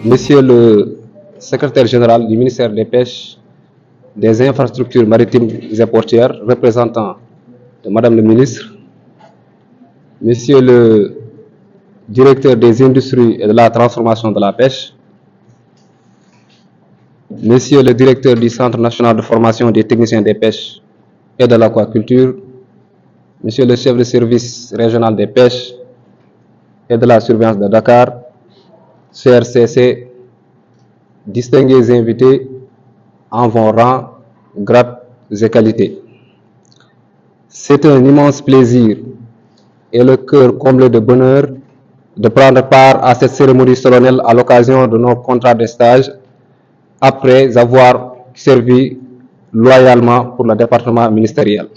Monsieur le secrétaire général du ministère des Pêches, des Infrastructures maritimes et portuaires, représentant de Madame le ministre, Monsieur le directeur des industries et de la transformation de la pêche, Monsieur le directeur du Centre national de formation des techniciens des pêches et de l'aquaculture, Monsieur le chef de service régional des pêches et de la surveillance de Dakar, CRCC, distingués invités en vos rangs, grades et qualités. C'est un immense plaisir et le cœur comblé de bonheur de prendre part à cette cérémonie solennelle à l'occasion de nos contrats de stage après avoir servi loyalement pour le département ministériel.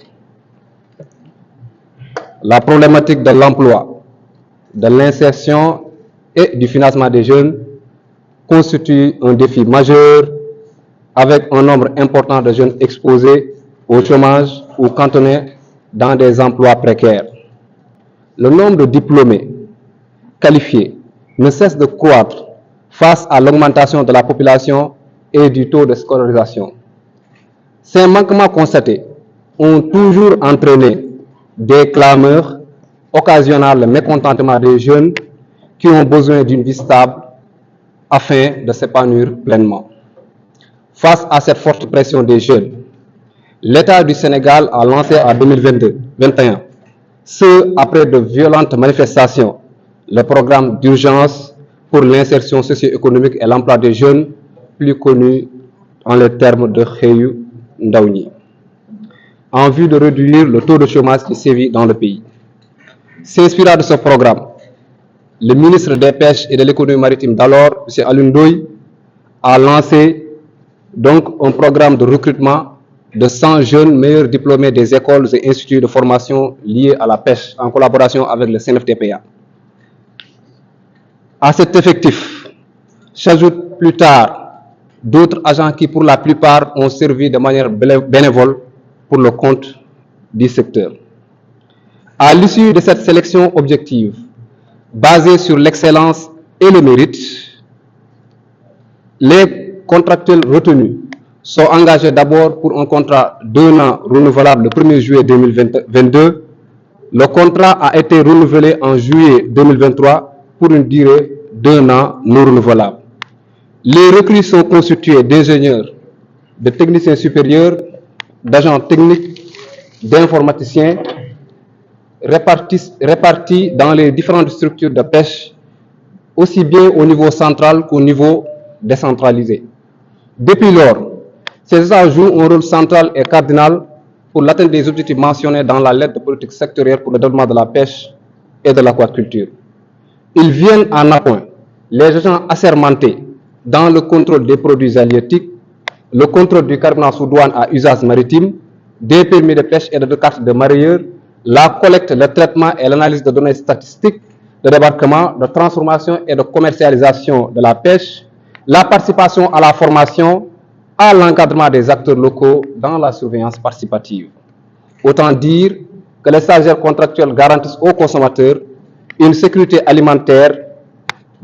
La problématique de l'emploi, de l'insertion et du financement des jeunes constitue un défi majeur avec un nombre important de jeunes exposés au chômage ou cantonnés dans des emplois précaires. Le nombre de diplômés qualifiés ne cesse de croître face à l'augmentation de la population et du taux de scolarisation. Ces manquements constatés ont toujours entraîné des clameurs occasionnant le mécontentement des jeunes qui ont besoin d'une vie stable afin de s'épanouir pleinement. Face à cette forte pression des jeunes, l'État du Sénégal a lancé en 2021, ce après de violentes manifestations, le programme d'urgence pour l'insertion socio-économique et l'emploi des jeunes, plus connu en les termes de Xëyu Ndaw ñi, en vue de réduire le taux de chômage qui sévit dans le pays. S'inspirant de ce programme, le ministre des Pêches et de l'économie maritime d'alors, M. Alioune Ndoye, a lancé donc un programme de recrutement de 100 jeunes meilleurs diplômés des écoles et instituts de formation liés à la pêche en collaboration avec le CNFTPA. À cet effectif, s'ajoutent plus tard d'autres agents qui, pour la plupart, ont servi de manière bénévole pour le compte du secteur. À l'issue de cette sélection objective, basée sur l'excellence et le mérite, les contractuels retenus sont engagés d'abord pour un contrat d'1 an renouvelable le 1er juillet 2022. Le contrat a été renouvelé en juillet 2023 pour une durée d'1 an non renouvelable. Les recrues sont constituées d'ingénieurs, de techniciens supérieurs, d'agents techniques, d'informaticiens répartis dans les différentes structures de pêche, aussi bien au niveau central qu'au niveau décentralisé. Depuis lors, ces agents jouent un rôle central et cardinal pour l'atteinte des objectifs mentionnés dans la lettre de politique sectorielle pour le développement de la pêche et de l'aquaculture. Ils viennent en appoint les agents assermentés dans le contrôle des produits halieutiques, le contrôle du carburant sous douane à usage maritime, des permis de pêche et de cartes de mareyeurs, la collecte, le traitement et l'analyse de données statistiques, de débarquement, de transformation et de commercialisation de la pêche, la participation à la formation, à l'encadrement des acteurs locaux dans la surveillance participative. Autant dire que les stagiaires contractuels garantissent aux consommateurs une sécurité alimentaire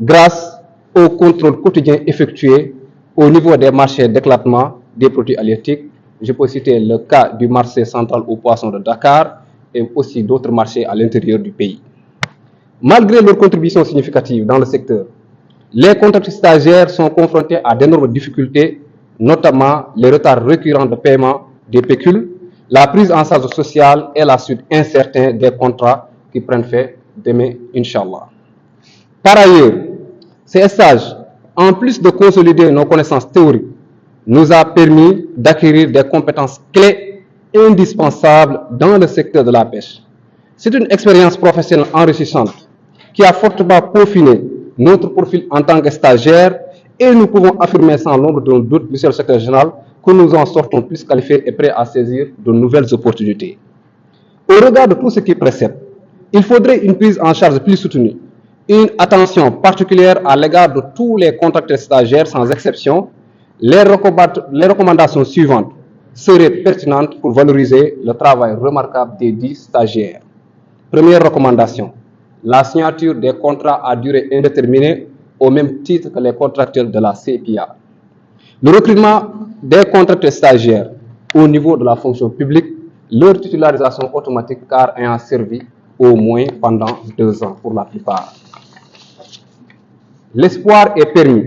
grâce au contrôle quotidien effectué au niveau des marchés d'éclatement des produits halieutiques. Je peux citer le cas du marché central aux poissons de Dakar et aussi d'autres marchés à l'intérieur du pays. Malgré leur contribution significative dans le secteur, les contractuels stagiaires sont confrontés à d'énormes difficultés, notamment les retards récurrents de paiement des pécules, la prise en charge sociale et la suite incertaine des contrats qui prennent fin demain, Inch'Allah. Par ailleurs, ces stages, en plus de consolider nos connaissances théoriques, nous a permis d'acquérir des compétences clés indispensables dans le secteur de la pêche. C'est une expérience professionnelle enrichissante qui a fortement peaufiné notre profil en tant que stagiaire et nous pouvons affirmer sans l'ombre d'un doute, monsieur le secrétaire général, que nous en sortons plus qualifiés et prêts à saisir de nouvelles opportunités. Au regard de tout ce qui précède, il faudrait une prise en charge plus soutenue, une attention particulière à l'égard de tous les contractuels stagiaires sans exception. Les recommandations suivantes seraient pertinentes pour valoriser le travail remarquable des 10 stagiaires. Première recommandation, la signature des contrats à durée indéterminée au même titre que les contractuels de la CPA. Le recrutement des contractuels stagiaires au niveau de la fonction publique, leur titularisation automatique car ayant servi au moins pendant 2 ans pour la plupart. L'espoir est permis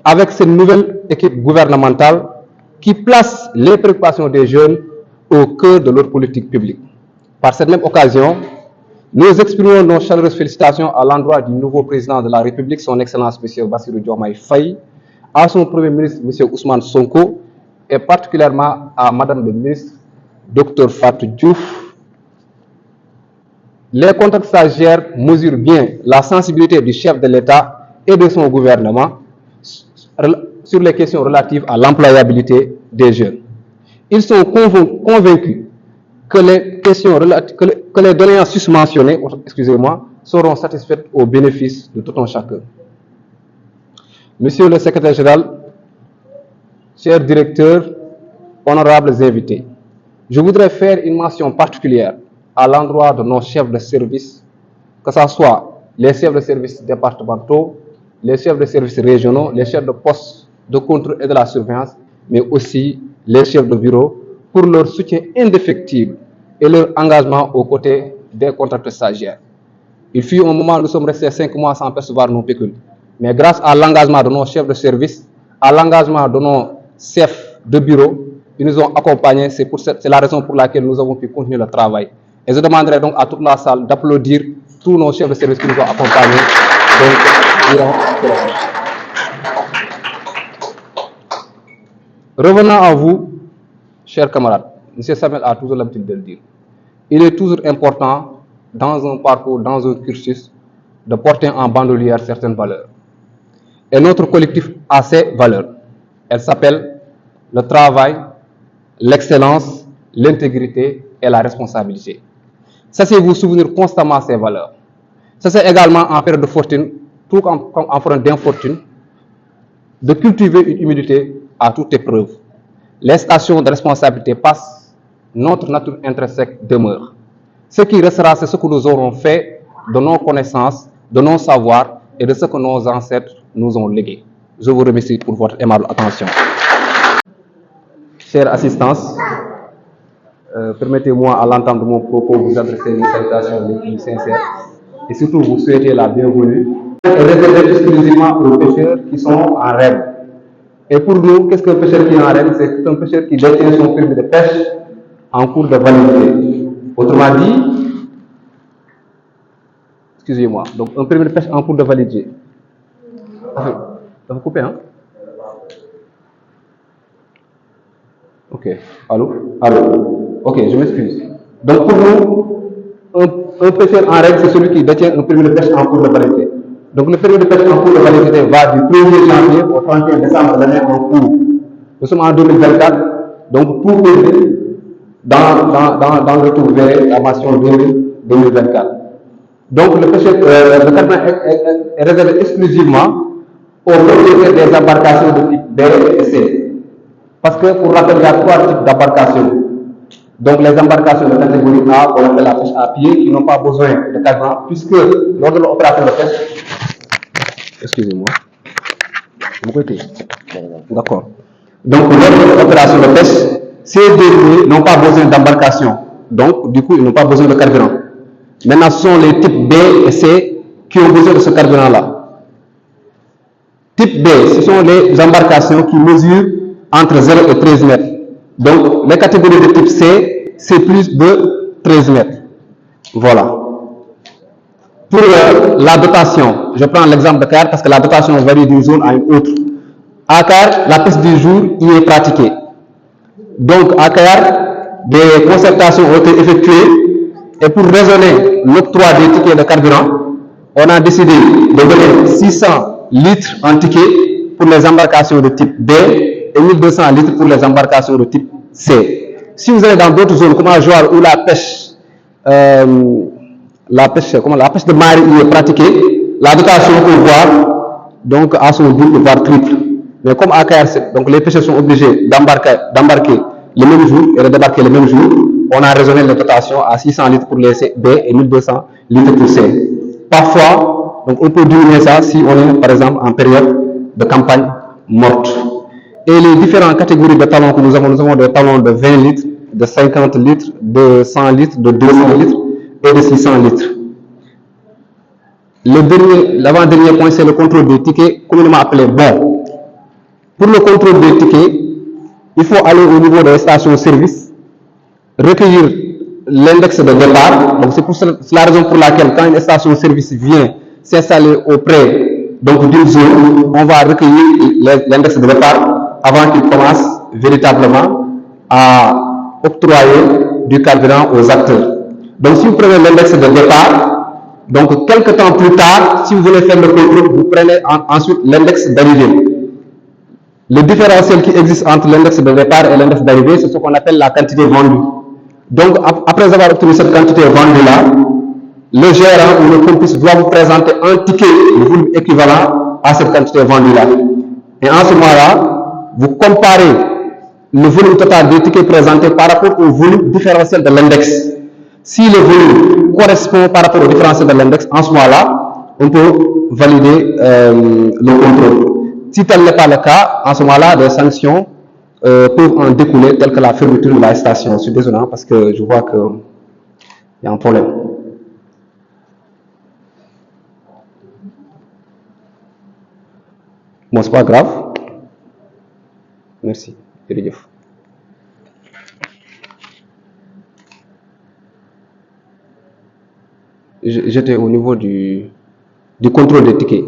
avec cette nouvelle équipe gouvernementale qui place les préoccupations des jeunes au cœur de leur politique publique. Par cette même occasion, nous exprimons nos chaleureuses félicitations à l'endroit du nouveau président de la République, son Excellence M. Bassirou Diomaye Faye, à son Premier ministre M. Ousmane Sonko et particulièrement à Madame le ministre Dr Fatou Diouf. Les contrats stagiaires mesurent bien la sensibilité du chef de l'État et de son gouvernement sur les questions relatives à l'employabilité des jeunes. Ils sont convaincus que les doléances susmentionnées, seront satisfaites au bénéfice de tout un chacun. Monsieur le secrétaire général, chers directeurs, honorables invités, je voudrais faire une mention particulière à l'endroit de nos chefs de service, que ce soit les chefs de service départementaux, les chefs de services régionaux, les chefs de poste de contrôle et de la surveillance, mais aussi les chefs de bureau, pour leur soutien indéfectible et leur engagement aux côtés des contracteurs stagiaires. Il fut un moment où nous sommes restés 5 mois sans percevoir nos pécules. Mais grâce à l'engagement de nos chefs de service, à l'engagement de nos chefs de bureau, ils nous ont accompagnés. C'est la raison pour laquelle nous avons pu continuer le travail. Et je demanderai donc à toute la salle d'applaudir tous nos chefs de service qui nous ont accompagnés. Revenant à vous, chers camarades, M. Samuel a toujours l'habitude de le dire. Il est toujours important, dans un parcours, dans un cursus, de porter en bandoulière certaines valeurs. Et notre collectif a ces valeurs. Elles s'appellent le travail, l'excellence, l'intégrité et la responsabilité. Sachez-vous souvenir constamment ces valeurs. C'est également en période de fortune, tout comme en période d'infortune, de cultiver une humilité à toute épreuve. Les stations de responsabilité passent, notre nature intrinsèque demeure. Ce qui restera, c'est ce que nous aurons fait de nos connaissances, de nos savoirs et de ce que nos ancêtres nous ont légué. Je vous remercie pour votre aimable attention. Chère assistance, permettez-moi à l'entame de mon propos vous adresser une salutation les plus sincères et surtout vous souhaiter la bienvenue et réserver exclusivement aux pêcheurs qui sont en règle. Et pour nous, qu'est-ce qu'un pêcheur qui est en règle? C'est un pêcheur qui détient son permis de pêche en cours de validité. Autrement dit, excusez-moi, donc un permis de pêche en cours de validité. Ça vous couper, hein? Ok, allô? Ok, je m'excuse. Donc pour nous, un pêcheur en règle, c'est celui qui détient un permis de pêche en cours de validité. Donc le permis de pêche en cours de validité va du 1er janvier au 31 décembre de l'année en cours. Nous sommes en 2024, donc tout permis dans le retour vers la mention 2024. Donc le carburant est réservé exclusivement aux propriétaires des embarcations de type B et C. Parce que pour rappel, il y a 3 types d'embarcations. Donc les embarcations de catégorie A, qu'on appelle la pêche à pied, qui n'ont pas besoin de carburant, puisque lors de l'opération de pêche, excusez-moi, vous côté, d'accord. Donc lors de l'opération de pêche, ces derniers n'ont pas besoin d'embarcation. Donc du coup, ils n'ont pas besoin de carburant. Maintenant, ce sont les types B et C qui ont besoin de ce carburant-là. Type B, ce sont les embarcations qui mesurent entre 0 et 13 mètres. Donc, les catégories de type C, c'est plus de 13 mètres. Voilà. Pour la dotation, je prends l'exemple de Car parce que la dotation varie d'une zone à une autre. À Car, la pêche du jour y est pratiquée. Donc, à Car, des concertations ont été effectuées et pour raisonner l'octroi des tickets de carburant, on a décidé de donner 600 litres en ticket pour les embarcations de type B et 1200 litres pour les embarcations de type C. Si vous allez dans d'autres zones comme à Joal où la pêche de marée est pratiquée, la dotation peut voir donc à son double voire triple. Mais comme à KRC, donc les pêcheurs sont obligés d'embarquer le même jour et de débarquer le même jour, on a raisonné les dotations à 600 litres pour les B et 1200 litres pour C. Parfois, Donc on peut diminuer ça si on est par exemple en période de campagne morte. Et les différentes catégories de talons que nous avons des talons de 20 litres, de 50 litres, de 100 litres, de 200 litres et de 600 litres. L'avant-dernier point, c'est le contrôle des tickets, communément appelé bon. Pour le contrôle des tickets, il faut aller au niveau des stations-service, recueillir l'index de départ. Donc c'est la raison pour laquelle quand une station-service vient s'installer auprès d'une zone, on va recueillir l'index de départ avant qu'il commence véritablement à octroyer du carburant aux acteurs. Donc si vous prenez l'index de départ, donc quelques temps plus tard, si vous voulez faire le contrôle, vous prenez ensuite l'index d'arrivée. Le différentiel qui existe entre l'index de départ et l'index d'arrivée, c'est ce qu'on appelle la quantité vendue. Donc après avoir obtenu cette quantité vendue-là, le gérant ou le complice doit vous présenter un ticket de volume équivalent à cette quantité vendue-là. Et en ce moment-là, vous comparez le volume total des tickets présentés par rapport au volume différentiel de l'index. Si le volume correspond par rapport au différentiel de l'index, en ce moment-là, on peut valider le contrôle. Si tel n'est pas le cas, en ce moment-là, des sanctions peuvent en découler, telles que la fermeture de la station. Je suis désolé parce que je vois qu'il y a un problème. Bon, c'est pas grave. Merci. J'étais au niveau du contrôle des tickets.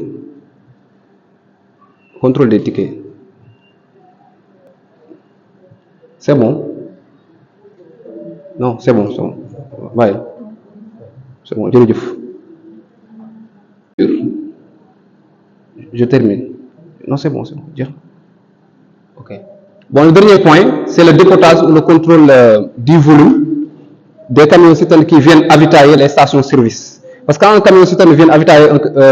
Contrôle des tickets. C'est bon? Non, c'est bon, c'est bon. Ouais. C'est bon, je termine. Non, c'est bon, c'est bon. Ok. Bon, le dernier point, c'est le dépotage ou le contrôle du volume des camions-citernes qui viennent avitailler les stations-service. Parce que quand un camion-citerne vient avitailler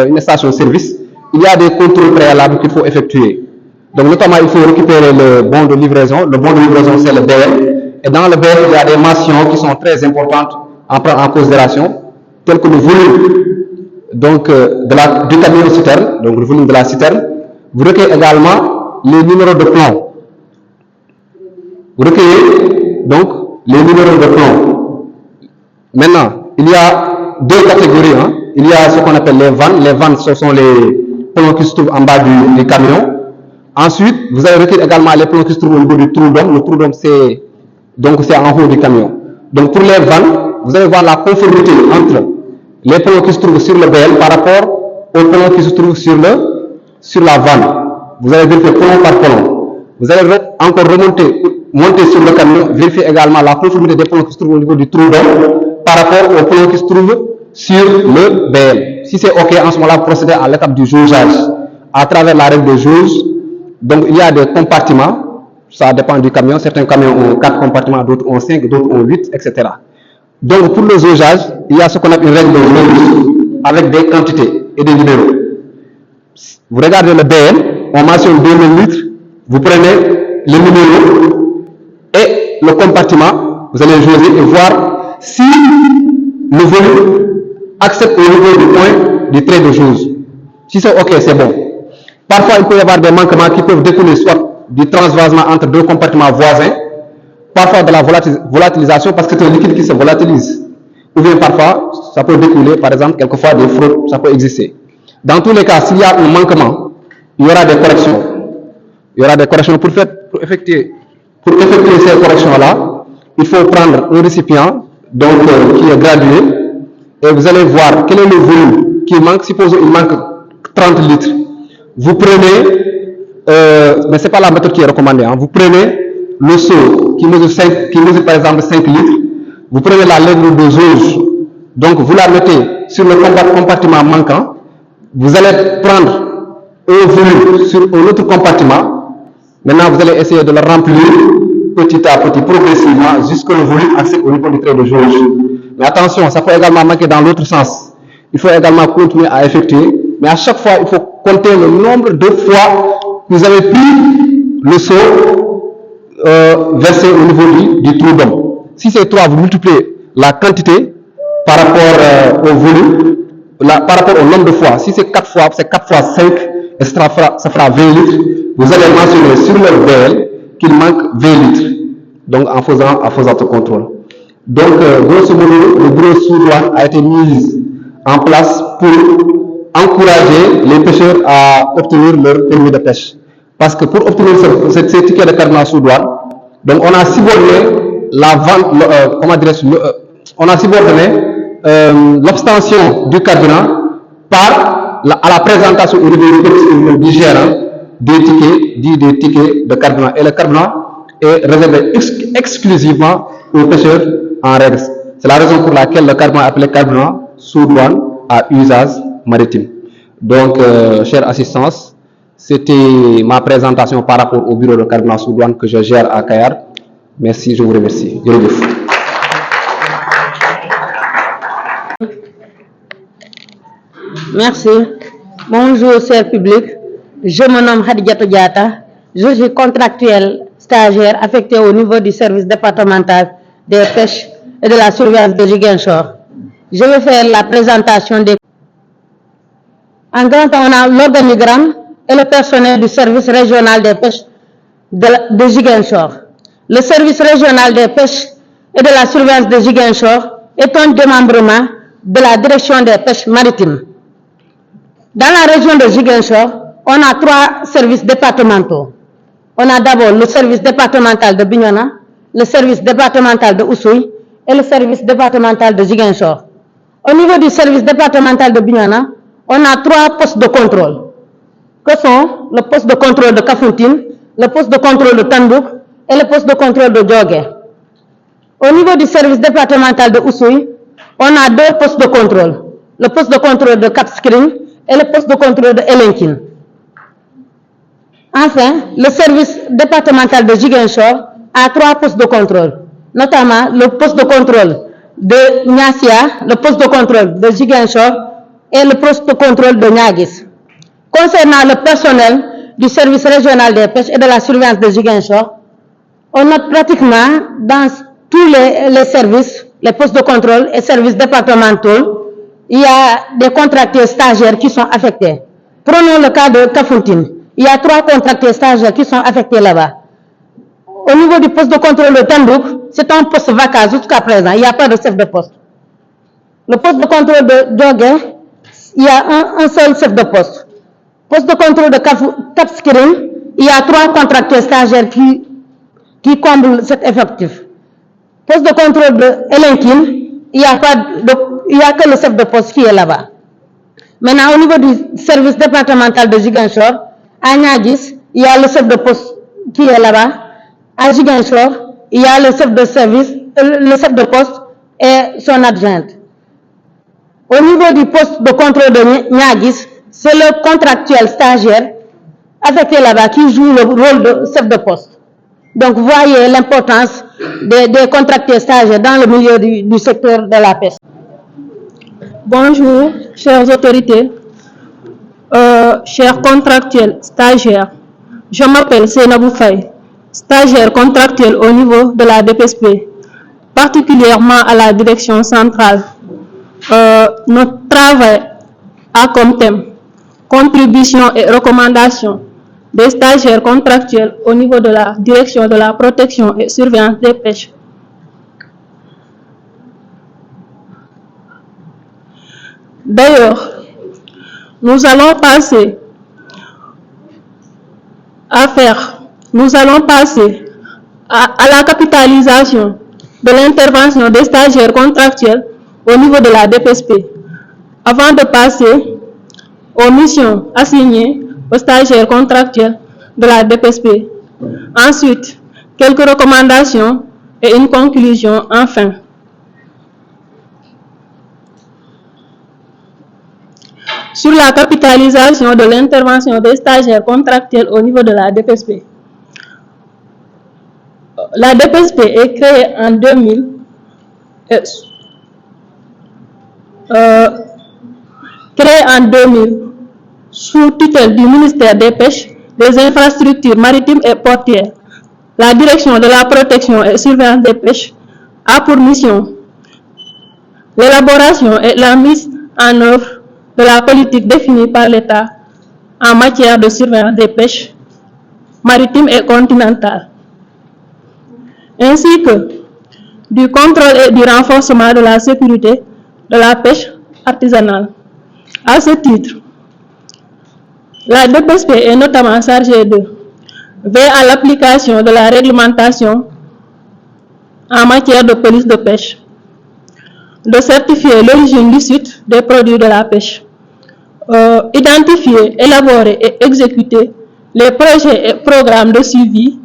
une station-service, il y a des contrôles préalables qu'il faut effectuer. Donc, notamment, il faut récupérer le bon de livraison. Le bon de livraison, c'est le BL. Et dans le BL, il y a des mentions qui sont très importantes à prendre en considération, telles que le volume du camion-citerne, donc le volume de la citerne. Vous recueillez également les numéros de plomb. Vous recueillez donc les numéros de plomb. Maintenant, il y a deux catégories. Il y a ce qu'on appelle les vannes. Les vannes, ce sont les plombs qui se trouvent en bas du camion. Ensuite, vous allez recueillir également les plombs qui se trouvent au niveau du trou d'homme. Le trou d'homme, c'est en haut du camion. Donc pour les vannes, vous allez voir la conformité entre les plombs qui se trouvent sur le BL par rapport aux plombs qui se trouvent sur la vanne. Vous allez vérifier plomb par plomb. Vous allez encore monter sur le camion, vérifier également la conformité des plombs qui se trouvent au niveau du trou d'homme par rapport aux plombs qui se trouvent sur le BL. Si c'est OK, en ce moment-là, procédez à l'étape du jaugeage. À travers la règle de jauge, donc il y a des compartiments, ça dépend du camion. Certains camions ont 4 compartiments, d'autres ont 5, d'autres ont 8, etc. Donc pour le jaugeage, il y a ce qu'on appelle une règle de jauge avec des quantités et des numéros. Vous regardez le BL, on mentionne 2000 litres, vous prenez le numéro et le compartiment, vous allez jauger et voir si le volume accepte au niveau du point du trait de jauge. Si c'est OK, c'est bon. Parfois, il peut y avoir des manquements qui peuvent découler soit du transvasement entre deux compartiments voisins, parfois de la volatilisation parce que c'est un liquide qui se volatilise. Ou bien parfois, ça peut découler, par exemple, quelquefois des fraudes, ça peut exister. Dans tous les cas, s'il y a un manquement, il y aura des corrections. Il y aura des corrections pour effectuer ces corrections-là. Il faut prendre un récipient qui est gradué et vous allez voir quel est le volume qui manque. Supposons qu'il manque 30 litres. Vous prenez, mais ce n'est pas la méthode qui est recommandée. Vous prenez le seau qui mesure par exemple 5 litres. Vous prenez la règle de jauge. Donc vous la mettez sur le compartiment manquant. Vous allez prendre un volume sur un autre compartiment. Maintenant, vous allez essayer de le remplir petit à petit, progressivement, jusqu'à le volume accède au niveau du trait de jauge. Mais attention, ça peut également manquer dans l'autre sens. Il faut également continuer à effectuer. Mais à chaque fois, il faut compter le nombre de fois que vous avez pris le seau versé au niveau du trou d'homme. Si c'est 3, vous multipliez la quantité par rapport au volume. par rapport au nombre de fois, si c'est 4 fois, c'est 4 fois 5, et ça fera 20 litres. Vous allez mentionner sur leur VL qu'il manque 20 litres. Donc, en faisant ce contrôle. Donc, grosso modo, le bureau sous-douane a été mis en place pour encourager les pêcheurs à obtenir leur permis de pêche. Parce que pour obtenir ces tickets de carburant sous-douane, donc on a subordonné la vente, on a subordonné l'obtention du carburant à la présentation au niveau du gérant des tickets de carburant. Et le carburant est réservé exclusivement aux pêcheurs en règle. C'est la raison pour laquelle le carburant est appelé carburant sous douane à usage maritime. Donc, chère assistance, c'était ma présentation par rapport au bureau de carburant sous douane que je gère à Kayar. Merci, je vous remercie. Merci. Bonjour, cher public. Je me nomme Khadijatou Diatta. Je suis contractuel stagiaire affecté au niveau du service départemental des pêches et de la surveillance de Ziguinchor. Je vais faire la présentation des... En grand, on a l'organigramme et le personnel du service régional des pêches de Ziguinchor. Le service régional des pêches et de la surveillance de Ziguinchor est un démembrement de la direction des pêches maritimes. Dans la région de Ziguinchor, on a 3 services départementaux. On a d'abord le service départemental de Bignona, le service départemental de Oussouye et le service départemental de Ziguinchor. Au niveau du service départemental de Bignona, on a 3 postes de contrôle, que sont le poste de contrôle de Kafountine, le poste de contrôle de Tandouk et le poste de contrôle de Djogé. Au niveau du service départemental de Oussouye, on a 2 postes de contrôle, le poste de contrôle de Cap Skirring et le poste de contrôle de Elenkin. Enfin, le service départemental de Ziguinchor a 3 postes de contrôle, notamment le poste de contrôle de Niassia, le poste de contrôle de Ziguinchor et le poste de contrôle de Niagis. Concernant le personnel du service régional des pêches et de la surveillance de Ziguinchor, on note pratiquement dans tous les services, les postes de contrôle et services départementaux, il y a des contracteurs stagiaires qui sont affectés. Prenons le cas de Kafountine. Il y a 3 contracteurs stagiaires qui sont affectés là-bas. Au niveau du poste de contrôle de Tandouk, c'est un poste vacant jusqu'à présent. Il n'y a pas de chef de poste. Le poste de contrôle de Djogé, il y a un seul chef de poste. Poste de contrôle de Cap Skirring, il y a 3 contracteurs stagiaires qui comblent cet effectif. Poste de contrôle de Elenkin, il n'y a que le chef de poste qui est là-bas. Maintenant, au niveau du service départemental de Ziguinchor, à Niagis, il y a le chef de poste qui est là-bas. À Ziguinchor, il y a le chef de service, le chef de poste et son adjointe. Au niveau du poste de contrôle de Niagis, c'est le contractuel stagiaire affecté là-bas qui joue le rôle de chef de poste. Donc, voyez l'importance des contracteurs stagiaires dans le milieu du secteur de la pêche. Bonjour, chères autorités, chers contractuels, stagiaires. Je m'appelle Seynabou Faye, stagiaire contractuel au niveau de la DPSP, particulièrement à la direction centrale. Notre travail a comme thème contributions et recommandations des stagiaires contractuels au niveau de la direction de la protection et surveillance des pêches. D'ailleurs, nous allons passer à la capitalisation de l'intervention des stagiaires contractuels au niveau de la DPSP, avant de passer aux missions assignées aux stagiaires contractuels de la DPSP. Ensuite, quelques recommandations et une conclusion enfin. Sur la capitalisation de l'intervention des stagiaires contractuels au niveau de la DPSP. La DPSP est créée en 2000 sous tutelle du ministère des Pêches, des Infrastructures maritimes et portuaires. La direction de la protection et surveillance des pêches a pour mission l'élaboration et la mise en œuvre de la politique définie par l'État en matière de surveillance des pêches maritimes et continentales, ainsi que du contrôle et du renforcement de la sécurité de la pêche artisanale. À ce titre, la DPSP est notamment chargée de veiller à l'application de la réglementation en matière de police de pêche, de certifier l'origine licite des produits de la pêche, identifier, élaborer et exécuter les projets et programmes de suivi,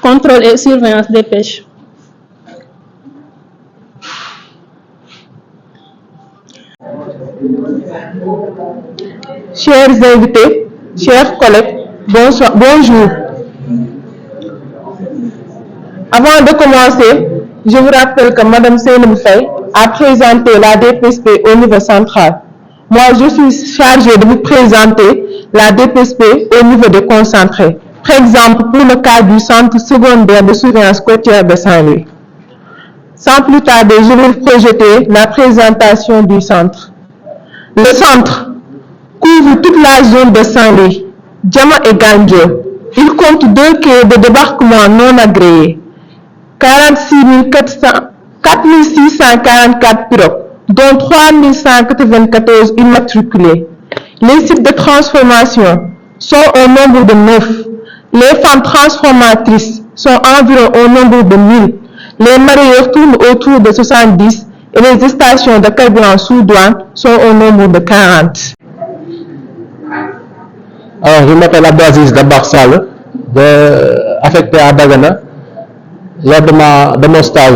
contrôle et surveillance des pêches. Chers invités, chers collègues, bonjour. Avant de commencer, je vous rappelle que Mme Seynabou Faye a présenté la DPSP au niveau central. Moi, je suis chargée de vous présenter la DPSP au niveau déconcentré. Par exemple, pour le cas du centre secondaire de surveillance côtière de Saint-Louis. Sans plus tarder, je vais vous projeter la présentation du centre. Le centre couvre toute la zone de Saint-Louis, Diama et Gandio. Il compte 2 quais de débarquement non agréés, 46 644 pirogues, dont 3 194 immatriculés. Les sites de transformation sont au nombre de 9. Les femmes transformatrices sont environ au nombre de 1000. Les mareyeurs tournent autour de 70 et les stations de carburant sous douane sont au nombre de 40. Alors, je m'appelle Abdelaziz Dabarsal, affecté à Dagana. Lors de mon stage,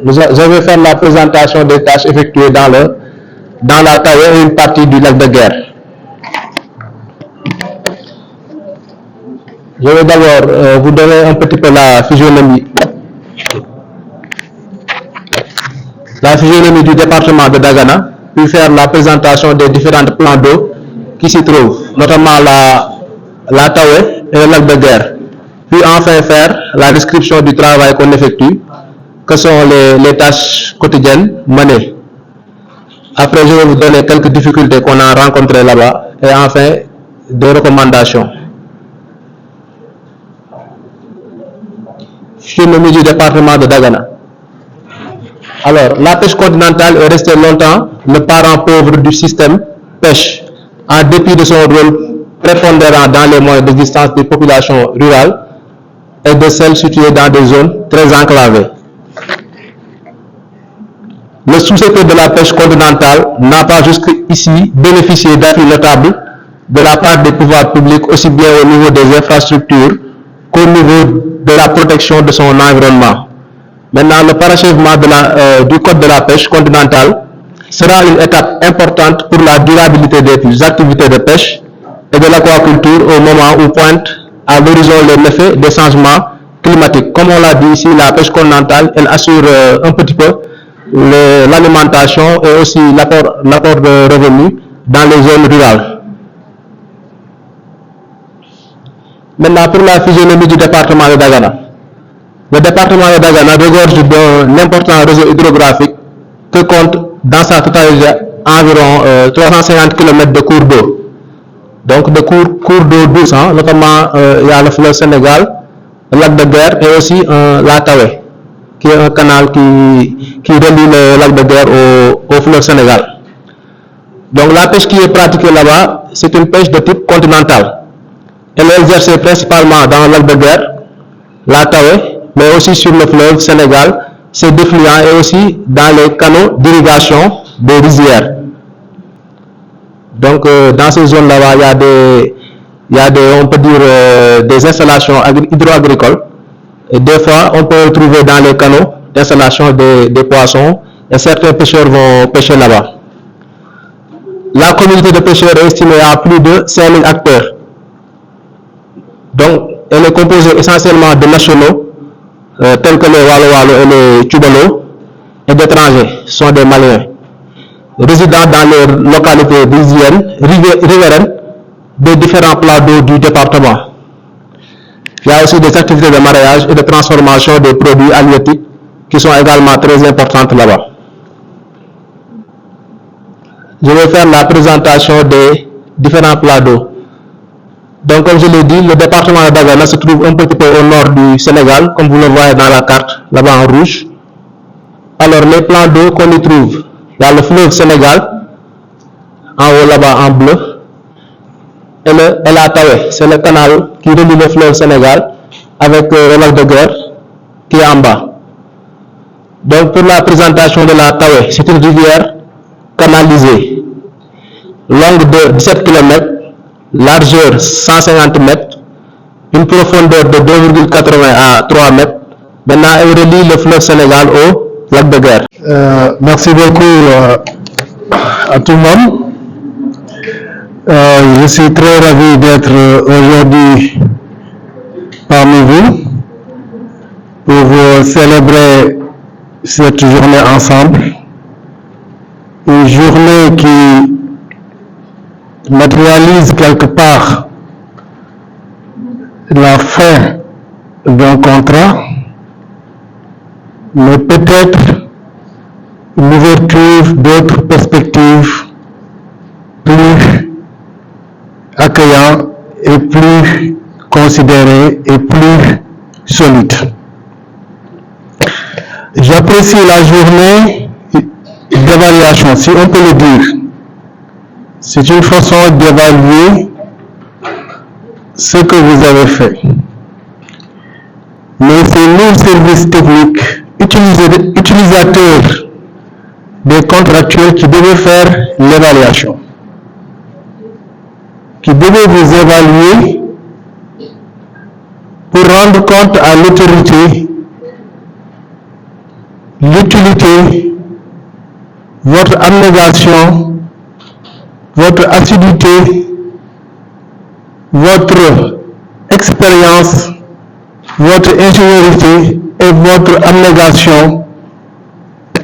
je vais faire la présentation des tâches effectuées dans la taille et une partie du lac de Guerre. Je vais d'abord vous donner un petit peu la physionomie du département de Dagana, puis faire la présentation des différents plans d'eau qui s'y trouvent, notamment la Taoué et le lac de Guerre. Puis enfin faire la description du travail qu'on effectue, que sont les tâches quotidiennes menées. Après, je vais vous donner quelques difficultés qu'on a rencontrées là-bas et enfin des recommandations. Physionomie du département de Dagana. Alors, la pêche continentale est restée longtemps le parent pauvre du système pêche, en dépit de son rôle prépondérant dans les moyens d'existence des populations rurales et de celles situées dans des zones très enclavées. Le sous-secteur de la pêche continentale n'a pas jusqu'ici bénéficié d'appuis notables de la part des pouvoirs publics, aussi bien au niveau des infrastructures qu'au niveau de la protection de son environnement. Maintenant, le parachèvement du code de la pêche continentale sera une étape importante pour la durabilité des activités de pêche et de l'aquaculture au moment où pointe à l'horizon les méfaits des changements climatiques. Comme on l'a dit ici, la pêche continentale, elle assure un petit peu l'alimentation et aussi l'apport de revenus dans les zones rurales. Maintenant, pour la physionomie du département de Dagana. Le département de Dagana regorge d'un important réseau hydrographique que compte dans sa totalité environ 350 km de cours d'eau. Donc de cours d'eau douce, notamment il y a le fleuve Sénégal, le lac de Guerre et aussi la Taoué, qui est un canal qui relie le lac de Guerre au fleuve Sénégal. Donc la pêche qui est pratiquée là-bas, c'est une pêche de type continental. Elle est exercée principalement dans le lac de Guerre, la Taoué, mais aussi sur le fleuve Sénégal, ses défluents et aussi dans les canaux d'irrigation des rizières. Donc dans ces zones-là, il y a on peut dire des installations hydro-agricoles et des fois on peut trouver dans les canaux d'installation des poissons et certains pêcheurs vont pêcher là-bas. La communauté de pêcheurs est estimée à plus de 5000 acteurs. Donc elle est composée essentiellement de nationaux tels que les Walo Walo et les Tchubalo et d'étrangers, sont des Maliens, résidant dans les localités riveraines des différents plans d'eau du département. Il y a aussi des activités de mareyage et de transformation des produits halieutiques qui sont également très importantes là-bas. je vais faire la présentation des différents plans d'eau. Donc, comme je l'ai dit, le département de Dagana se trouve un petit peu au nord du Sénégal, comme vous le voyez dans la carte, là-bas en rouge. Alors, les plans d'eau qu'on y trouve, il y a le fleuve Sénégal, en haut là-bas en bleu, et la Tawe, c'est le canal qui relie le fleuve Sénégal avec le lac de Guerre qui est en bas. Donc, pour la présentation de la Tawe, c'est une rivière canalisée, longue de 17 km, largeur 150 mètres, une profondeur de 2,80 à 3 mètres. Maintenant, elle relie le fleuve Sénégal au lac de Guerre. Merci beaucoup à tout le monde. Je suis très ravi d'être aujourd'hui parmi vous pour célébrer cette journée ensemble. Une journée qui matérialise quelque part la fin d'un contrat, mais peut-être une ouverture d'autres perspectives plus accueillantes et plus considérées et plus solides. J'apprécie la journée d'évaluation, si on peut le dire. C'est une façon d'évaluer ce que vous avez fait. Mais c'est nous, services techniques, utilisateurs des contractuels, qui devaient faire l'évaluation, qui devaient vous évaluer pour rendre compte à l'autorité l'utilité, votre abnégation, votre assiduité, votre expérience, votre ingéniosité et votre abnégation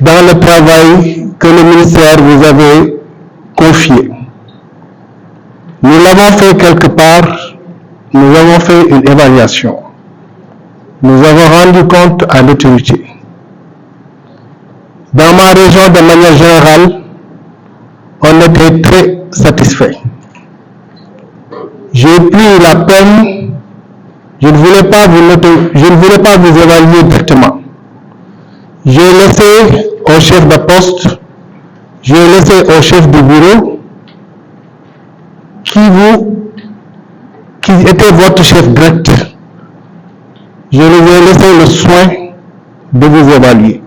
dans le travail que le ministère vous avait confié. Nous l'avons fait quelque part, nous avons fait une évaluation. Nous avons rendu compte à l'autorité. Dans ma région, de manière générale, on était très satisfait. J'ai pris la peine, je ne voulais pas vous évaluer directement. J'ai laissé au chef de poste, j'ai laissé au chef du bureau, qui était votre chef direct, je lui ai laissé le soin de vous évaluer.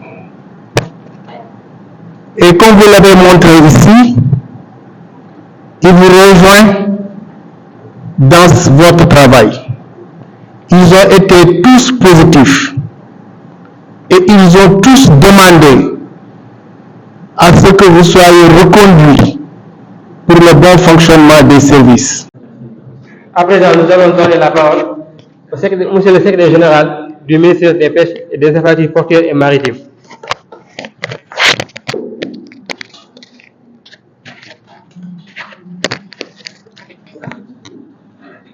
Et comme vous l'avez montré ici, il vous rejoint dans votre travail. Ils ont été tous positifs et ils ont tous demandé à ce que vous soyez reconduits pour le bon fonctionnement des services. À présent, nous allons donner la parole au Monsieur le secrétaire général du ministère des Pêches et des Affaires portuaires et maritimes.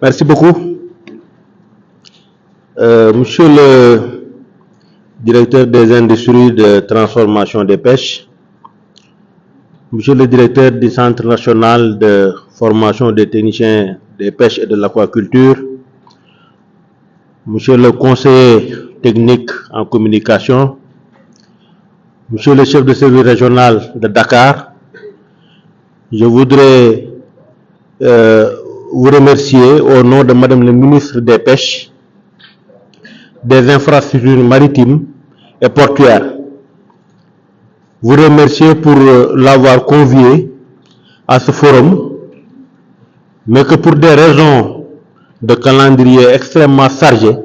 Merci beaucoup. Monsieur le directeur des industries de transformation des pêches, Monsieur le directeur du Centre national de formation des techniciens des pêches et de l'aquaculture, Monsieur le conseiller technique en communication, Monsieur le chef de service régional de Dakar, je voudrais vous remercier au nom de Madame le ministre des Pêches, des infrastructures maritimes et portuaires. Vous remercier pour l'avoir convié à ce forum, mais que pour des raisons de calendrier extrêmement chargées,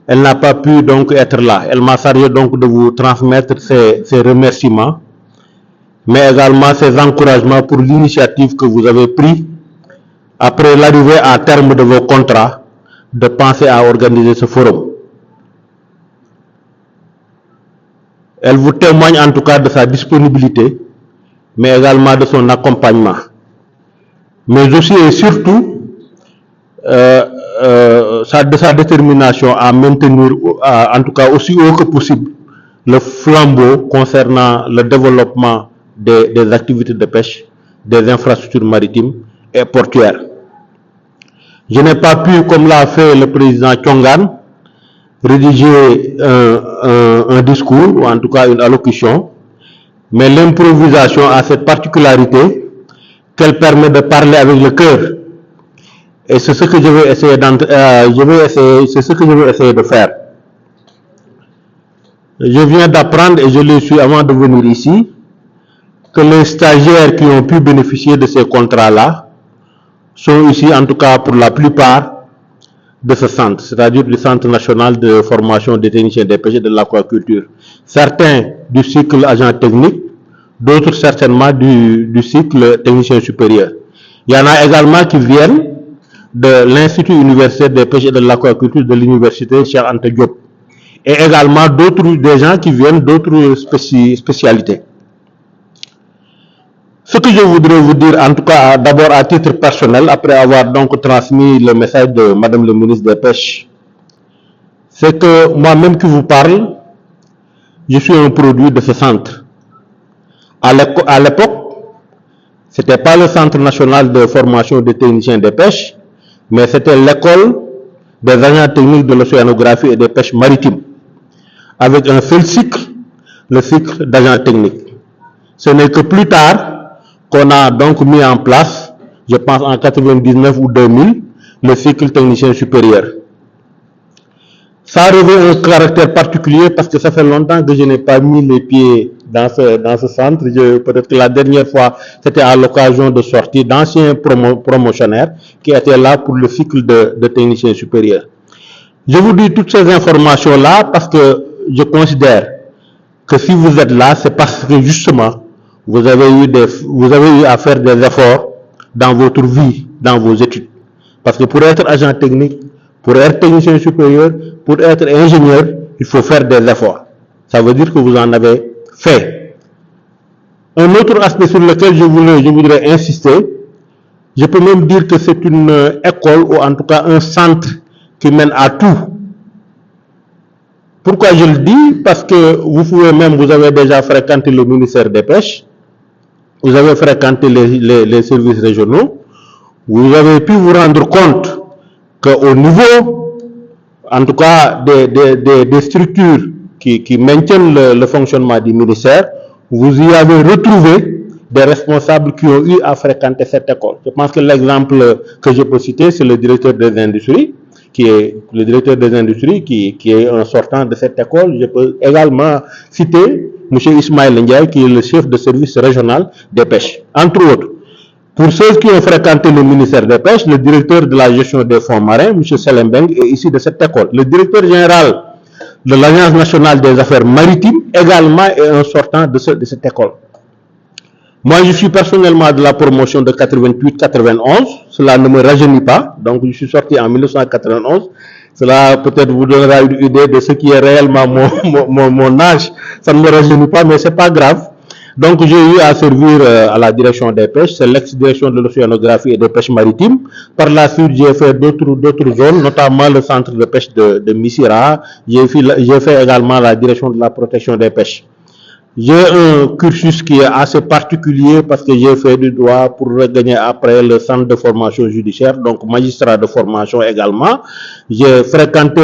elle n'a pas pu donc être là. Elle m'a chargé donc de vous transmettre ses remerciements, mais également ses encouragements pour l'initiative que vous avez prise après l'arrivée à terme de vos contrats, de penser à organiser ce forum. Elle vous témoigne en tout cas de sa disponibilité, mais également de son accompagnement. Mais aussi et surtout de sa détermination à maintenir, en tout cas aussi haut que possible, le flambeau concernant le développement des activités de pêche, des infrastructures maritimes et portuaires. Je n'ai pas pu, comme l'a fait le président Kyongan, rédiger un discours, ou en tout cas une allocution, mais l'improvisation a cette particularité qu'elle permet de parler avec le cœur. Et c'est ce que je vais essayer de faire. Je viens d'apprendre, et je le suis avant de venir ici, que les stagiaires qui ont pu bénéficier de ces contrats-là sont ici, en tout cas pour la plupart, de ce centre, c'est-à-dire du Centre national de formation des techniciens des pêches et de l'aquaculture. Certains du cycle agent technique, d'autres certainement du cycle technicien supérieur. Il y en a également qui viennent de l'Institut universitaire des pêches et de l'aquaculture de l'université Cheikh Anta Diop, et également des gens qui viennent d'autres spécialités. Ce que je voudrais vous dire, en tout cas d'abord à titre personnel, après avoir donc transmis le message de Madame le ministre des Pêches, c'est que moi-même qui vous parle, je suis un produit de ce centre. À l'époque, c'était pas le Centre national de formation des techniciens des pêches, mais c'était l'école des agents techniques de l'océanographie et des pêches maritimes, avec un seul cycle, le cycle d'agents techniques. Ce n'est que plus tard qu'on a donc mis en place, je pense en 99 ou 2000, le cycle technicien supérieur. Ça revêt un caractère particulier parce que ça fait longtemps que je n'ai pas mis les pieds dans ce centre. Peut-être que la dernière fois, c'était à l'occasion de sortie d'anciens promotionnaires qui étaient là pour le cycle de technicien supérieur. Je vous dis toutes ces informations-là parce que je considère que si vous êtes là, c'est parce que justement, vous avez eu à faire des efforts dans votre vie, dans vos études. Parce que pour être agent technique, pour être technicien supérieur, pour être ingénieur, il faut faire des efforts. Ça veut dire que vous en avez fait. Un autre aspect sur lequel je voudrais insister, je peux même dire que c'est une école ou en tout cas un centre qui mène à tout. Pourquoi je le dis? Parce que vous avez déjà fréquenté le ministère des Pêches, vous avez fréquenté les services régionaux, vous avez pu vous rendre compte qu'au niveau, en tout cas, des structures qui maintiennent le fonctionnement du ministère, vous y avez retrouvé des responsables qui ont eu à fréquenter cette école. Je pense que l'exemple que je peux citer, c'est le directeur des industries, qui est un sortant de cette école. Je peux également citer M. Ismaël Ndiaye, qui est le chef de service régional des pêches, entre autres. Pour ceux qui ont fréquenté le ministère des Pêches, le directeur de la gestion des fonds marins, M. Selembeng, est ici de cette école. Le directeur général de l'Agence nationale des affaires maritimes également est un sortant de cette école. Moi, je suis personnellement de la promotion de 88-91. Cela ne me rajeunit pas. Donc, je suis sorti en 1991. Cela peut-être vous donnera une idée de ce qui est réellement mon âge. Ça ne me rajeunit pas, mais c'est pas grave. Donc, j'ai eu à servir à la direction des pêches. C'est l'ex-direction de l'océanographie et des pêches maritimes. Par la suite, j'ai fait d'autres zones, notamment le centre de pêche de Missira. J'ai fait également la direction de la protection des pêches. J'ai un cursus qui est assez particulier parce que j'ai fait du droit pour regagner après le centre de formation judiciaire, donc magistrat de formation également. J'ai fréquenté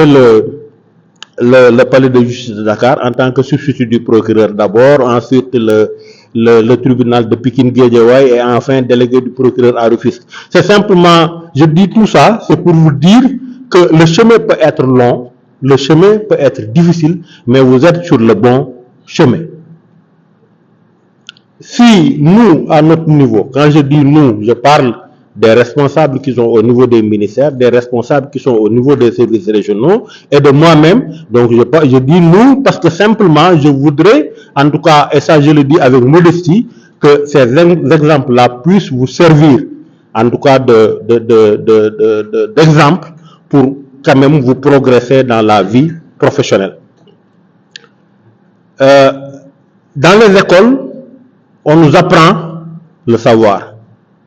le palais de justice de Dakar en tant que substitut du procureur d'abord, ensuite le tribunal de Pikine-Guédiawaye et enfin délégué du procureur à Rufisque. C'est simplement, je dis tout ça, c'est pour vous dire que le chemin peut être long, le chemin peut être difficile, mais vous êtes sur le bon chemin. Si nous, à notre niveau, quand je dis nous, je parle des responsables qui sont au niveau des ministères, des responsables qui sont au niveau des services régionaux et de moi-même, donc je dis nous parce que simplement je voudrais, en tout cas, et ça je le dis avec modestie, que ces exemples-là puissent vous servir, en tout cas d'exemple pour quand même vous progresser dans la vie professionnelle. Dans les écoles, on nous apprend le savoir.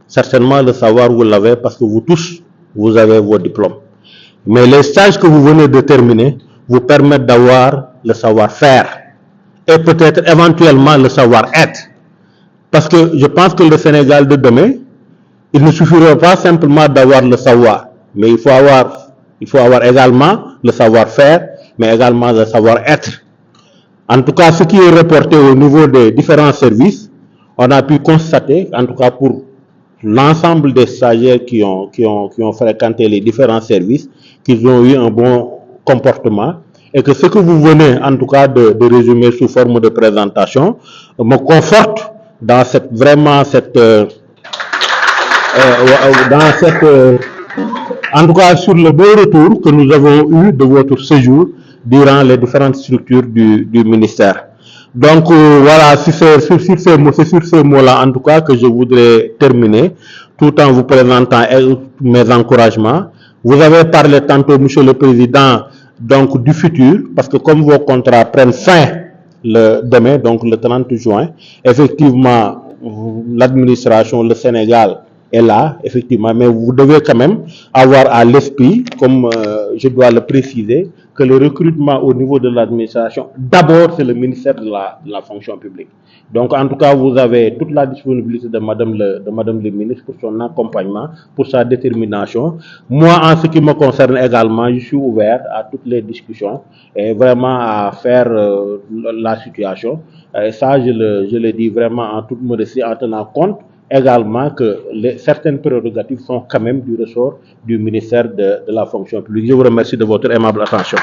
Certainement, le savoir, vous l'avez parce que vous tous, vous avez vos diplômes. Mais les stages que vous venez de terminer vous permettent d'avoir le savoir-faire et peut-être éventuellement le savoir-être. Parce que je pense que le Sénégal de demain, il ne suffira pas simplement d'avoir le savoir, mais il faut avoir également le savoir-faire, mais également le savoir-être. En tout cas, ce qui est reporté au niveau des différents services, on a pu constater, en tout cas pour l'ensemble des stagiaires qui ont fréquenté les différents services, qu'ils ont eu un bon comportement, et que ce que vous venez en tout cas de résumer sous forme de présentation me conforte dans en tout cas sur le bon retour que nous avons eu de votre séjour durant les différentes structures du ministère. Donc voilà, c'est sur ces mots-là en tout cas que je voudrais terminer, tout en vous présentant mes encouragements. Vous avez parlé tantôt, Monsieur le Président, donc du futur, parce que comme vos contrats prennent fin demain, donc le 30 juin, effectivement, l'administration, le Sénégal est là, effectivement, mais vous devez quand même avoir à l'esprit, comme je dois le préciser, que le recrutement au niveau de l'administration, d'abord, c'est le ministère de la fonction publique. Donc, en tout cas, vous avez toute la disponibilité de Madame le ministre pour son accompagnement, pour sa détermination. Moi, en ce qui me concerne également, je suis ouvert à toutes les discussions et vraiment à faire la situation. Et ça, je le dis vraiment en toute modestie, en tenant compte également que certaines prérogatives sont quand même du ressort du ministère de la fonction publique. Je vous remercie de votre aimable attention.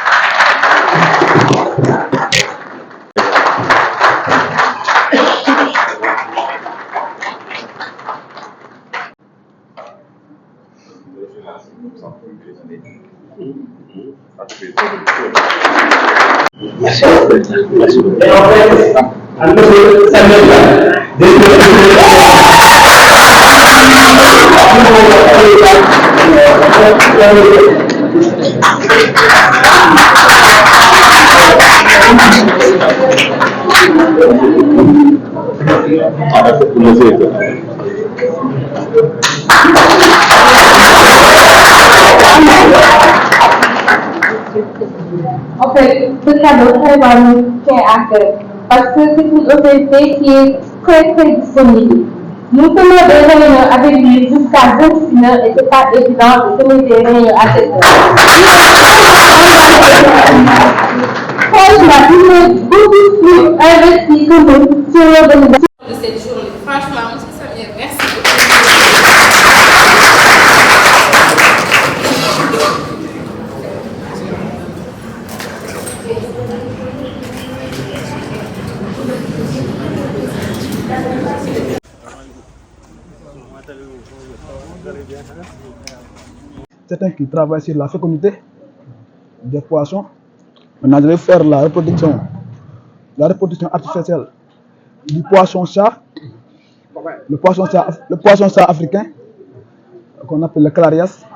En fait, ce cadeau vraiment nous tient à cœur parce que c'est une autorité qui est très très disponible. Nous tenons des réunions avec lui jusqu'à 21h et ce n'est pas évident de tenir des réunions à cette heure. Franchement, il est beaucoup plus investi que nous sur l'organisation de cette journée. Franchement, M. Samir, merci Certains qui travaillent sur la fécondité des poissons. Maintenant, je vais faire la reproduction artificielle du poisson-chat, le poisson-chat africain, qu'on appelle le clarias.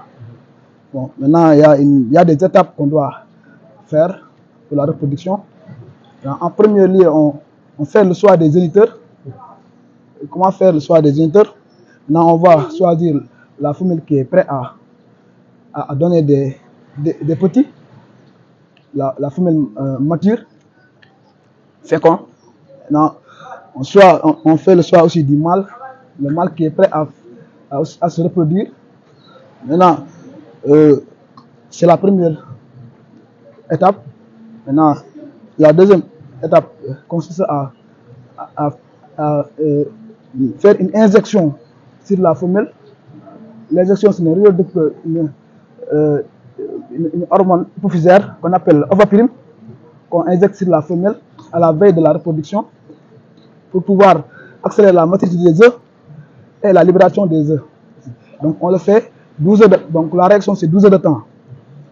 Bon, maintenant, il y a des étapes qu'on doit faire pour la reproduction. En premier lieu, on fait le choix des géniteurs. Comment faire le choix des géniteurs? Maintenant, on va choisir la femelle qui est prête à donner des petits, la femelle mature, fécond. Maintenant, on fait le choix aussi du mâle, le mâle qui est prêt à se reproduire. Maintenant, c'est la première étape. Maintenant, la deuxième étape consiste à faire une injection sur la femelle. L'injection, c'est une hormone hypophysaire qu'on appelle ovaprime, qu'on injecte sur la femelle à la veille de la reproduction pour pouvoir accélérer la maturité des œufs et la libération des œufs. Donc on le fait 12 heures donc la réaction c'est 12 heures de temps.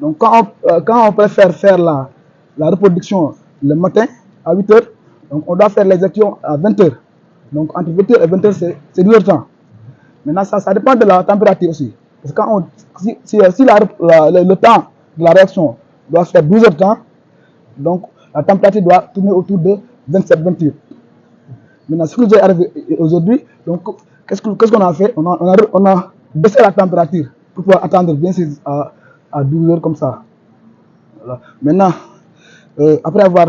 Donc quand on préfère faire la reproduction le matin à 8 heures, donc on doit faire l'injection à 20 heures. Donc entre 20 heures et 20 heures c'est 12 heures de temps. Maintenant ça dépend de la température aussi. Parce que si le temps de la réaction doit faire 12 heures de temps, donc la température doit tourner autour de 27-28. Maintenant, ce que nous est arrivé aujourd'hui, donc qu'est-ce qu'on a fait? On a baissé la température pour pouvoir attendre bien sûr à 12 heures comme ça. Voilà. Maintenant, après avoir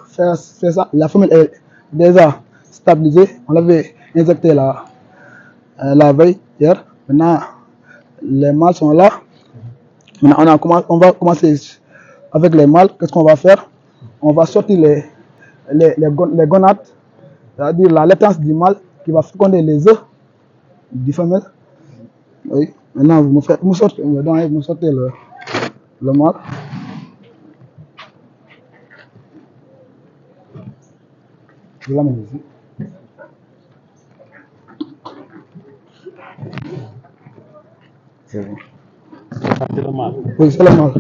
fait ça, la femelle est déjà stabilisée. On l'avait injecté la veille hier. Maintenant, les mâles sont là. Maintenant, on va commencer avec les mâles. Qu'est-ce qu'on va faire? On va sortir les gonades, c'est-à-dire la laitance du mâle qui va féconder les œufs du femelle. Oui. Maintenant, vous sortez le mâle. Je l'amène ici. C'est bon. C'est le mâle. Oui, c'est le mâle.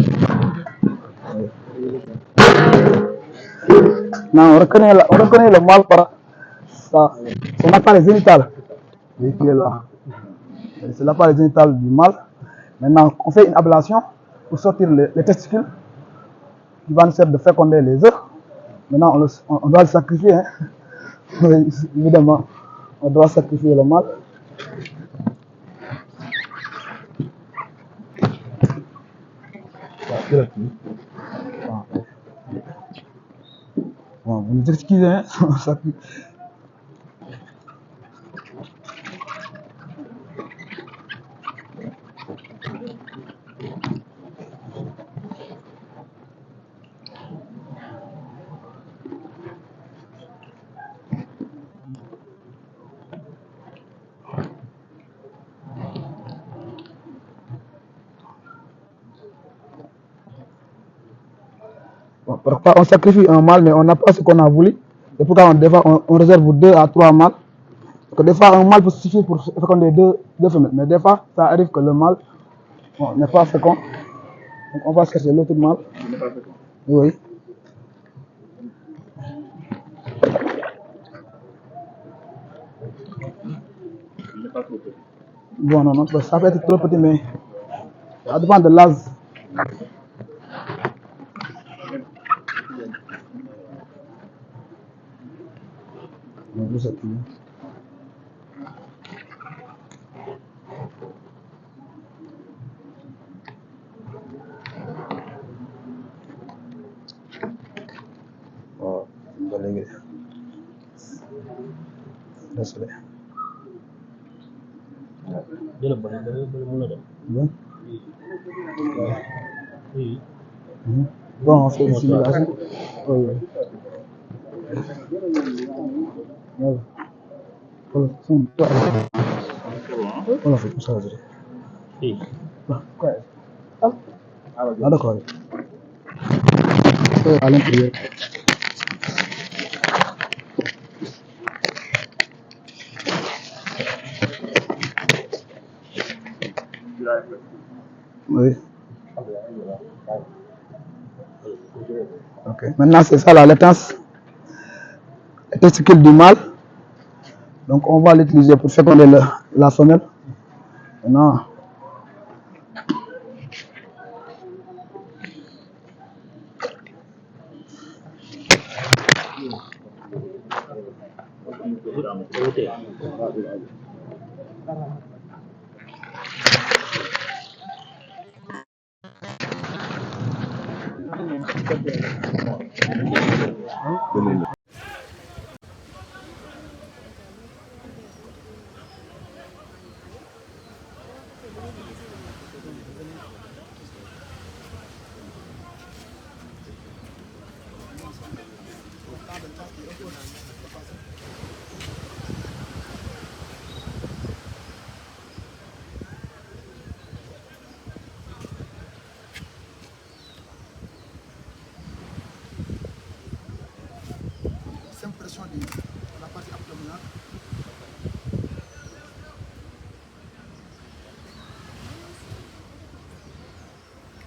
Non, on reconnaît le mâle par son appareil génital. Oui, qui est là. C'est l'appareil génital du mâle. Maintenant, on fait une ablation pour sortir les testicules qui vont nous servir de féconder les œufs. Maintenant, on doit le sacrifier. Hein. Oui, évidemment, on doit sacrifier le mâle. Bon, vous nous excusez, hein? Bon, parfois on sacrifie un mâle, mais on n'a pas ce qu'on a voulu. C'est pourquoi on réserve 2 à 3 mâles. Parce que des fois, un mâle peut suffire pour féconder deux femelles. Mais des fois, ça arrive que le mâle n'est pas fécond. Donc on va chercher l'autre mâle. Il n'est pas fécond. Oui. Il n'est pas trop petit. Bon, non, ça peut être trop petit, mais ça dépend de l'âge. Oh, désolé. Bon. Bon, on fait une simulation. Oui. On fait tout ça. Oui. Ah, d'accord. À l'intérieur. Oui. Ok. Maintenant, c'est ça la laitance. Le testicule du mâle. Donc, on va l'utiliser pour féconder la femelle. Maintenant, simple pression de la partie abdominale.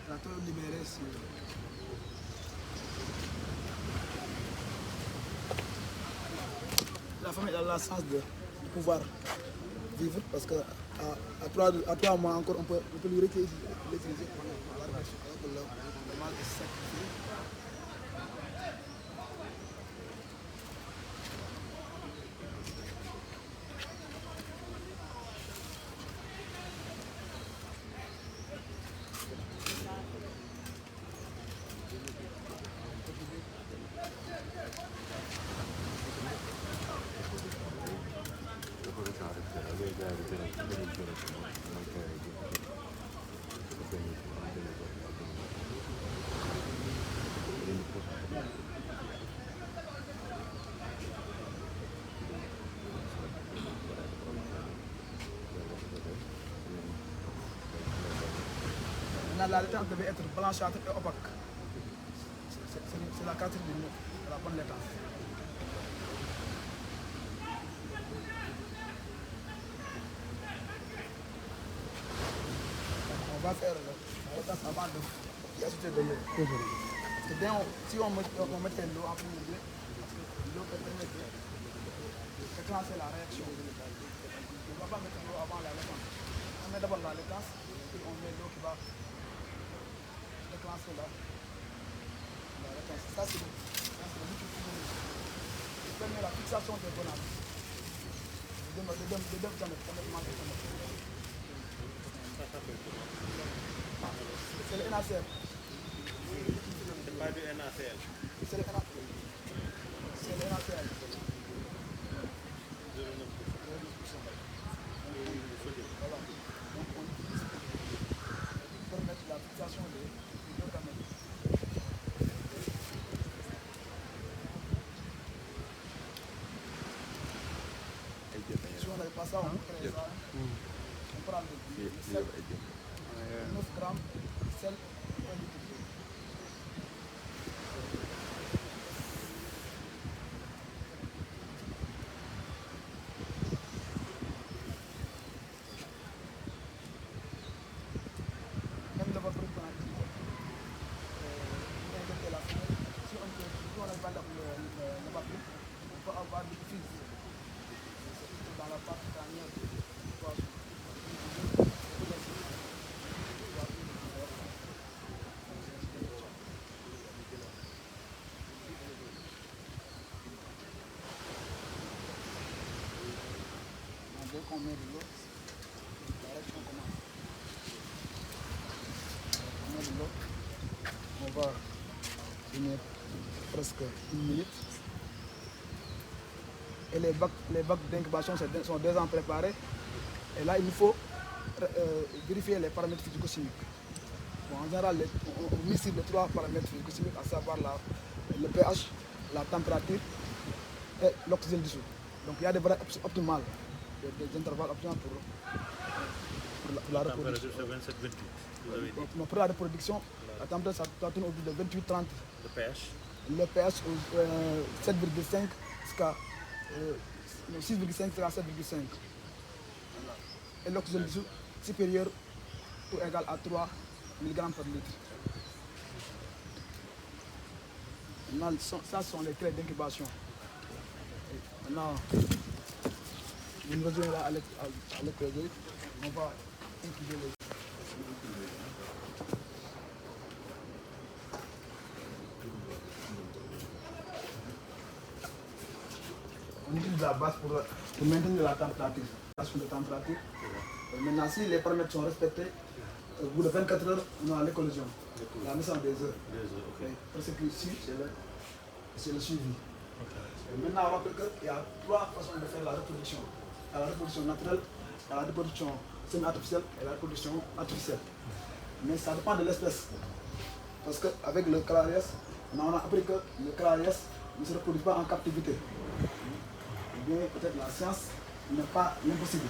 La toile libérée sur la femme a la chance de pouvoir vivre parce que à 3 mois encore on peut lui l'utiliser pour la remercier alors que le mâle est sacrifié. La laitance devait être blanchâtre et opaque. C'est la caractéristique de la bonne laitance. On va faire la laitance avant de y ajouter de l'eau. Parce que si on mettait l'eau en premier lieu, parce que l'eau permet de déclencher la réaction. On ne va pas mettre l'eau avant la laitance. On met d'abord la laitance, puis on met l'eau qui va déclencher la laitance. Ça, c'est le liquide qui permet la fixation des gonades. C'est le NaCl. C'est pas du NaCl. C'est le NaCl. C'est le NaCl. 0,9%. Voilà. Donc on utilise pour permettre la fixation des gamètes. Si on n'avait pas ça, on crée ça. On prend le sel, 9 grammes, sel, 1 litre. Même le votre produit qu'on a utilisé, injecter la fumée. Si on n'a pas le papier, on peut avoir des fils. C'est dans la partie crânienne du poisson. Dès qu'on met de l'eau, la réaction commence. On met de l'eau, on va finir presque 1 minute. Et les bacs d'incubation sont déjà préparés. Et là, il faut vérifier les paramètres physico-chimiques. Bon, en général, on mise sur les 3 paramètres physico-chimiques, à savoir le pH, la température et l'oxygène dissous. Donc il y a des valeurs optimales, des intervalles optimaux pour la reproduction. C'est 27-28. Donc, pour la reproduction, la température ça tourne autour de 28-30. Le pH. Le pH 7,5 jusqu'à 6,5 jusqu'à 7,5. Voilà. Et l'oxygène dissous supérieur ou égal à 3 mg par litre. Maintenant, ça sont les clés d'incubation. Maintenant, nous rejoignons là à l'extérieur. On va incuber les. On utilise la base pour maintenir la température. Maintenant, si les paramètres sont respectés, au bout de 24 heures, on a l'éclosion, la naissance des œufs. Parce que ici, c'est le suivi. Et maintenant, on va dire qu'il y a 3 façons de faire la reproduction. Il y a la reproduction naturelle, il y a la reproduction semi-artificielle et la reproduction artificielle. Mais ça dépend de l'espèce. Parce qu'avec le Clarias, on a appris que le Clarias ne se reproduit pas en captivité. Ou bien peut-être la science n'est pas l'impossible.